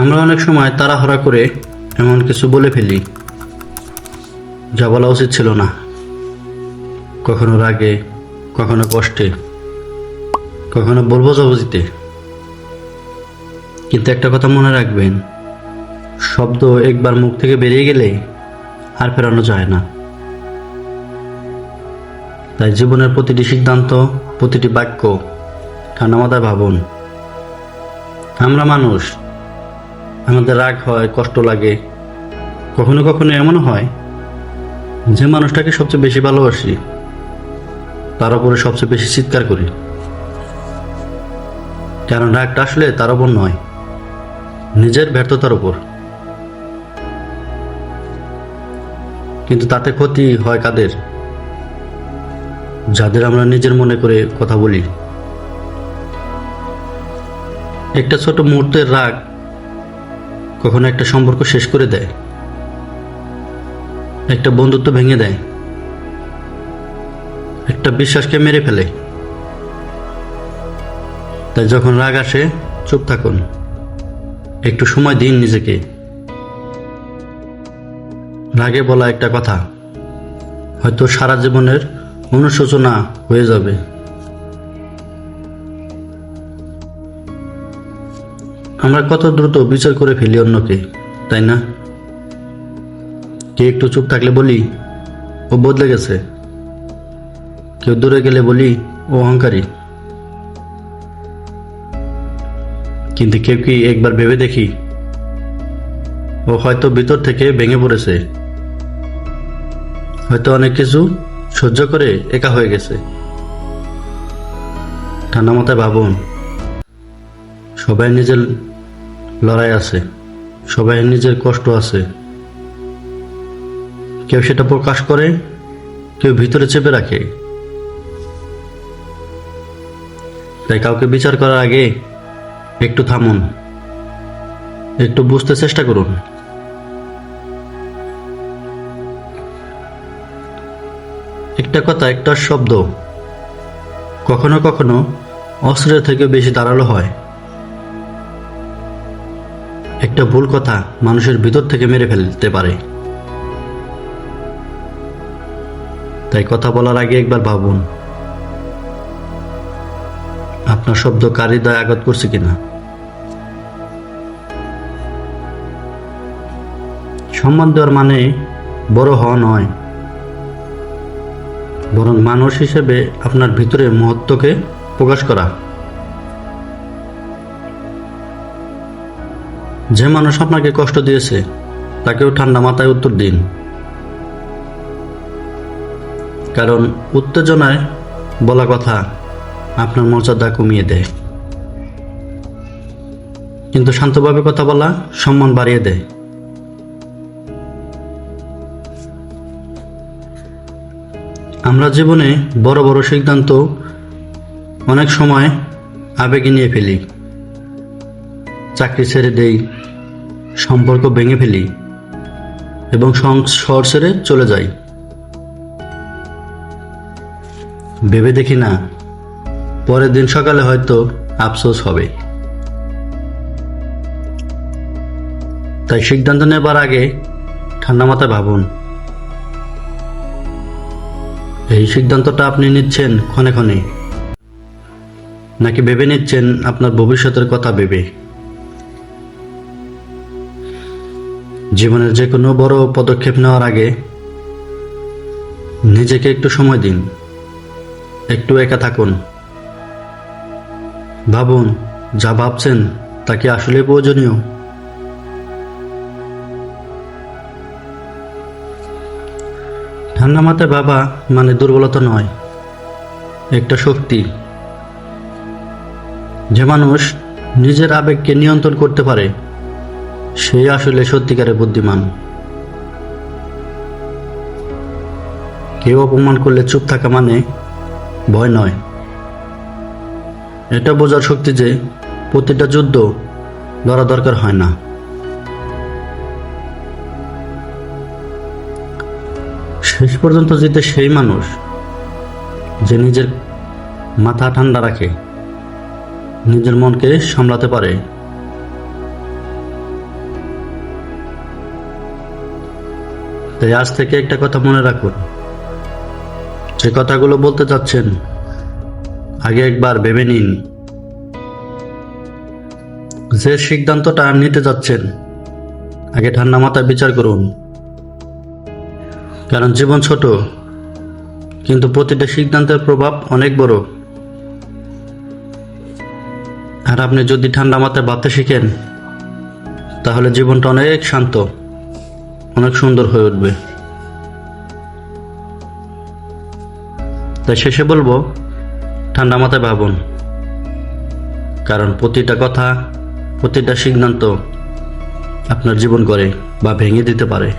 আমরা অনেক সময় তাড়াহুড়া করে এমন কিছু বলে ফেলি যা বলা উচিত ছিল না। কখনো রাগে, কখনো কষ্টে, কখনো বলবো জবজিতে। কিন্তু একটা কথা মনে রাখবেন, শব্দ একবার মুখ থেকে বেরিয়ে গেলে আর ফেরানো যায় না। তাই জীবনের প্রতিটি সিদ্ধান্ত, প্রতিটি বাক্য ঠান্ডা মাথায় ভাবুন। আমরা মানুষ, আমাদের রাগ হয়, কষ্ট লাগে, কখনো কখনো এমনও হয় যে মানুষটাকে সবচেয়ে বেশি ভালোবাসি তার উপরে সবচেয়ে বেশি চিৎকার করি। কারণ রাগটা আসলে তার উপর নয়, নিজের ব্যর্থতার উপর। কিন্তু তাতে ক্ষতি হয় কাদের? যাদের আমরা নিজের মনে করে কথা বলি। একটা ছোট মুহূর্তের রাগ কখনো একটা সম্পর্ক শেষ করে দেয়, একটা বন্ধুত্ব ভেঙে দেয়, একটা বিশ্বাসকে মেরে ফেলে। তাই যখন রাগ আসে, চুপ থাকুন, একটু সময় দিন নিজেকে। রাগে বলা একটা কথা হয়তো সারা জীবনের অনুশোচনা হয়ে যাবে। আমরা কত দ্রুত বিচার করে ফেলি অন্যকে, তাই না? কেউ একটু চুপ থাকলে বলি ও বদলে গেছে, কেউ দূরে গেলে বলি ও অহংকারী। কিন্তু কেউ কি একবার ভেবে দেখি ও হয়তো ভিতর থেকে ভেঙে পড়েছে, হয়তো অনেক কিছু সহ্য করে একা হয়ে গেছে। ঠান্ডা মাথায় ভাবুন, সবাই নিজের লড়াই আছে, সবাই নিজের কষ্ট আছে। কেউ সেটা প্রকাশ করে, কেউ ভিতরে চেপে রাখে। তাই কাউকে বিচার করার আগে একটু থামুন, একটু বুঝতে চেষ্টা করুন। একটা কথা, একটা শব্দ কখনো কখনো অস্ত্রের থেকে বেশি ধারালো হয়। একটা ভুল কথা মানুষের ভিতর থেকে মেরে ফেলতে পারে। তাই কথা বলার আগে একবার ভাবুন, আপনার শব্দ কার হৃদয়ে আঘাত করছে কিনা। সম্মান দেওয়ার মানে বড় হওয়া নয়, বরং মানুষ হিসেবে আপনার ভিতরে মহত্বকে প্রকাশ করা। যে মানুষ আপনাকে কষ্ট দিয়েছে তাকেও ঠান্ডা মাথায় উত্তর দিন। কারণ উত্তেজনায় বলা কথা আপনার মর্যাদা কমিয়ে দেয়, কিন্তু শান্তভাবে কথা বলা সম্মান বাড়িয়ে দেয়। আমরা জীবনে বড় বড় সিদ্ধান্ত অনেক সময় আবেগে নিয়ে ফেলি। চাকরি ছেড়ে দেই, সম্পর্ক ভেঙে ফেলি এবং শহর ছেড়ে চলে যাই। ভেবে দেখি না পরের দিন সকালে হয়তো আফসোস হবে। তাই সিদ্ধান্ত নেবার আগে ঠান্ডা মাথায় ভাবুন, এই সিদ্ধান্তটা আপনি নিচ্ছেন ক্ষণে ক্ষণে, নাকি ভেবে নিচ্ছেন আপনার ভবিষ্যতের কথা ভেবে। জীবনের যে কোনো বড় পদক্ষেপ নেওয়ার আগে নিজেকে একটু সময় দিন, একটু একা থাকুন। ভাবুন, যা ভাবছেন তা কি আসলে প্রয়োজনীয়? ঠান্ডা মাথায় ভাবা মানে দুর্বলতা নয়, একটা শক্তি। যে মানুষ নিজের আবেগকে নিয়ন্ত্রণ করতে পারে সেই আসলে সত্যিকারের বুদ্ধিমান। কেউ অপমান করলে চুপ থাকা মানে ভয় নয়, এটা বোঝার শক্তি যে প্রতিটা যুদ্ধ লড়া দরকার হয় না। শেষ পর্যন্ত জিতে সেই মানুষ যে নিজের মাথা ঠান্ডা রাখে, নিজের মনকে সামলাতে পারে। তাই আজ থেকে একটা কথা মনে রাখুন, যে কথাগুলো বলতে চাচ্ছেন আগে একবার ভেবে নিন। যে সিদ্ধান্তটা নিতে যাচ্ছেন আগে ঠান্ডা মাথায় বিচার করুন। কারণ জীবন ছোট, কিন্তু প্রতিটা সিদ্ধান্তের প্রভাব অনেক বড়। আর আপনি যদি ঠান্ডা মাথায় ভাবতে শিখেন, তাহলে জীবনটা অনেক শান্ত, অনেক সুন্দর হয়ে উঠবে। তাই শেষে বলবো, ঠান্ডা মাথায় ভাবুন, কারণ প্রতিটা কথা, প্রতিটা সিদ্ধান্ত আপনার জীবন গড়ে বা ভেঙে দিতে পারে।